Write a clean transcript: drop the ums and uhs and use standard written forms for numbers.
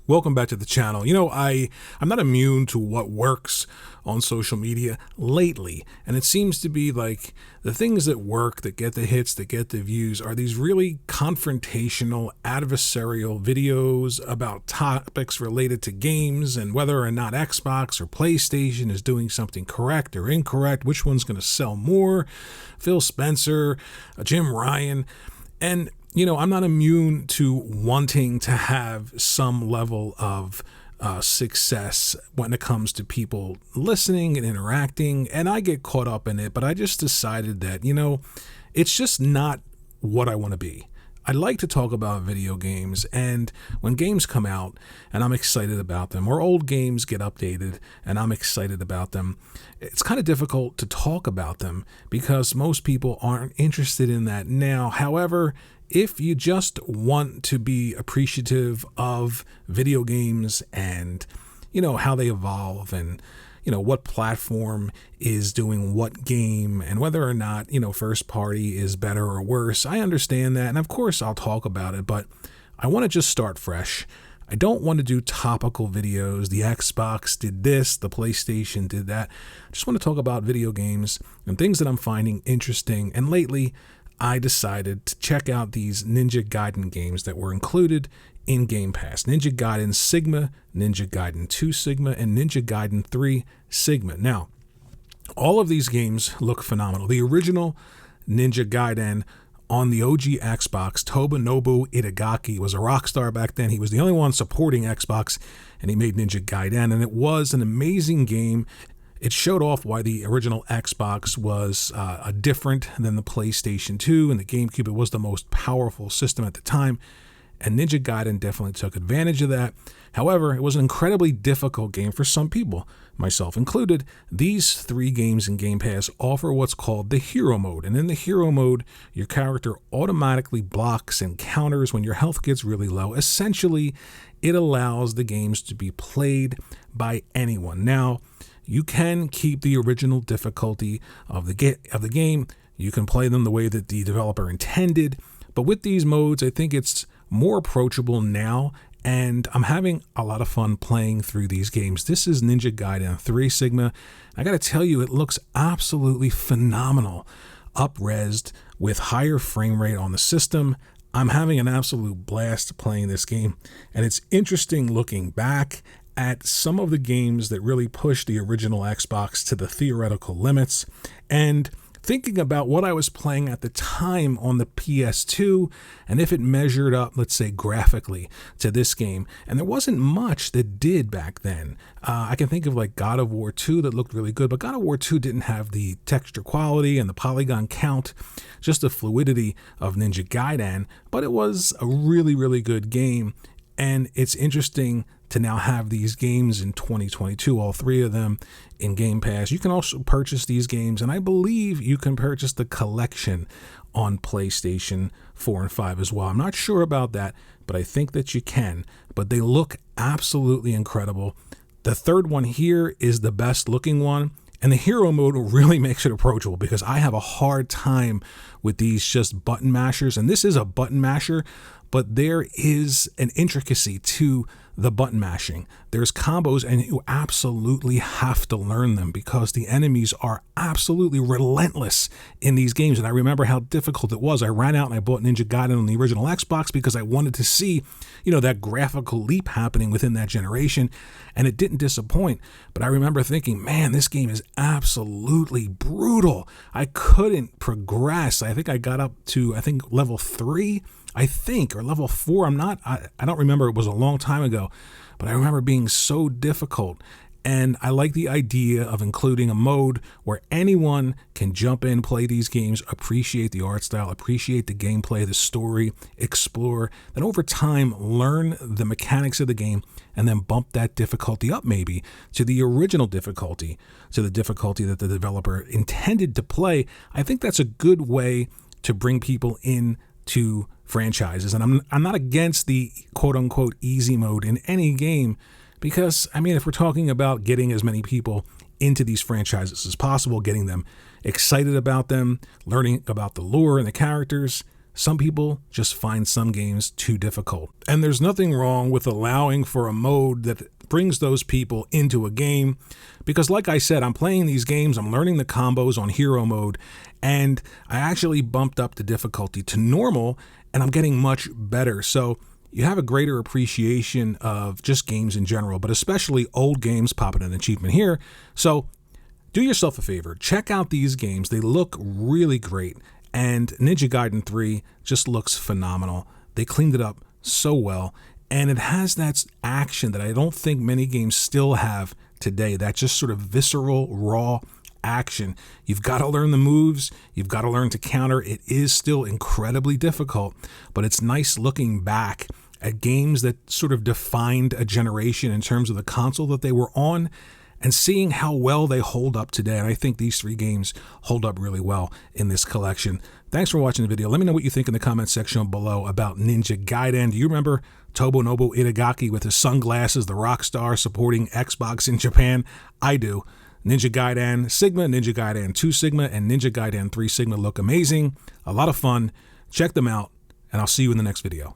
Welcome back to the channel. I'm not immune to what works on social media lately, and it seems to be like the things that work, that get the hits, that get the views, are these really confrontational, adversarial videos about topics related to games and whether or not Xbox or PlayStation is doing something correct or incorrect, which one's going to sell more, Phil Spencer, Jim Ryan, and I'm not immune to wanting to have some level of success when it comes to people listening and interacting, and I get caught up in it, but I just decided that, it's just not what I want to be. I like to talk about video games, and when games come out and I'm excited about them, or old games get updated and I'm excited about them, it's kind of difficult to talk about them because most people aren't interested in that now. However, if you just want to be appreciative of video games and, how they evolve and, what platform is doing what game and whether or not, first party is better or worse, I understand that. And of course I'll talk about it, but I want to just start fresh. I don't want to do topical videos. The Xbox did this, the PlayStation did that. I just want to talk about video games and things that I'm finding interesting. And lately, I decided to check out these Ninja Gaiden games that were included in GamePass. Ninja Gaiden Sigma, Ninja Gaiden 2 Sigma, and Ninja Gaiden 3 Sigma. Now, all of these games look phenomenal. The original Ninja Gaiden on the OG Xbox, Tomonobu Itagaki, was a rock star back then. He was the only one supporting Xbox, and he made Ninja Gaiden, and it was an amazing game. It showed off why the original Xbox was different than the PlayStation 2 and the GameCube. It was the most powerful system at the time, and Ninja Gaiden definitely took advantage of that. However, it was an incredibly difficult game for some people, myself included. These 3 games in Game Pass offer what's called the Hero Mode, and in the Hero Mode, your character automatically blocks and counters when your health gets really low. Essentially, it allows the games to be played by anyone. Now, you can keep the original difficulty of the game. You can play them the way that the developer intended. But with these modes, I think it's more approachable now, and I'm having a lot of fun playing through these games. This is Ninja Gaiden 3 Sigma. I got to tell you, it looks absolutely phenomenal, up-resed with higher frame rate on the system. I'm having an absolute blast playing this game, and it's interesting looking back at some of the games that really pushed the original Xbox to the theoretical limits, and thinking about what I was playing at the time on the PS2 and if it measured up, let's say, graphically to this game. And there wasn't much that did back then. I can think of like God of War 2 that looked really good, but God of War 2 didn't have the texture quality and the polygon count, just the fluidity of Ninja Gaiden, but it was a really, really good game. And it's interesting to now have these games in 2022, all 3 of them in Game Pass. You can also purchase these games, and I believe you can purchase the collection on PlayStation 4 and 5 as well. I'm not sure about that, but I think that you can. But they look absolutely incredible. The third one here is the best looking one. And the Hero Mode really makes it approachable because I have a hard time with these just button mashers. And this is a button masher, but there is an intricacy to the button mashing. There's combos, and you absolutely have to learn them because the enemies are absolutely relentless in these games. And I remember how difficult it was. I ran out and I bought Ninja Gaiden on the original Xbox because I wanted to see, that graphical leap happening within that generation, and it didn't disappoint. But I remember thinking, man, this game is absolutely brutal. I couldn't progress. I think I got up to, level 3, or level 4. I don't remember. It was a long time ago, but I remember being so difficult. And I like the idea of including a mode where anyone can jump in, play these games, appreciate the art style, appreciate the gameplay, the story, explore, then over time learn the mechanics of the game, and then bump that difficulty up maybe to the original difficulty, to the difficulty that the developer intended to play. I think that's a good way to bring people in to franchises. And I'm not against the quote-unquote easy mode in any game, because, if we're talking about getting as many people into these franchises as possible, getting them excited about them, learning about the lore and the characters, Some people just find some games too difficult. And there's nothing wrong with allowing for a mode that brings those people into a game, because like I said, I'm playing these games, I'm learning the combos on hero mode, and I actually bumped up the difficulty to normal, and I'm getting much better. So you have a greater appreciation of just games in general, but especially old games. Popping an achievement here. So do yourself a favor, check out these games. They look really great, and Ninja Gaiden 3 just looks phenomenal. They cleaned it up so well, and it has that action that I don't think many games still have today, that just sort of visceral, raw action. You've got to learn the moves, you've got to learn to counter. It is still incredibly difficult, but it's nice looking back at games that sort of defined a generation in terms of the console that they were on, and seeing how well they hold up today. And I think these 3 games hold up really well in this collection. Thanks for watching the video. Let me know what you think in the comment section below about Ninja Gaiden. Do you remember Tomonobu Itagaki with his sunglasses, the rock star supporting Xbox in Japan? I do. Ninja Gaiden Sigma, Ninja Gaiden 2 Sigma, and Ninja Gaiden 3 Sigma look amazing. A lot of fun. Check them out, and I'll see you in the next video.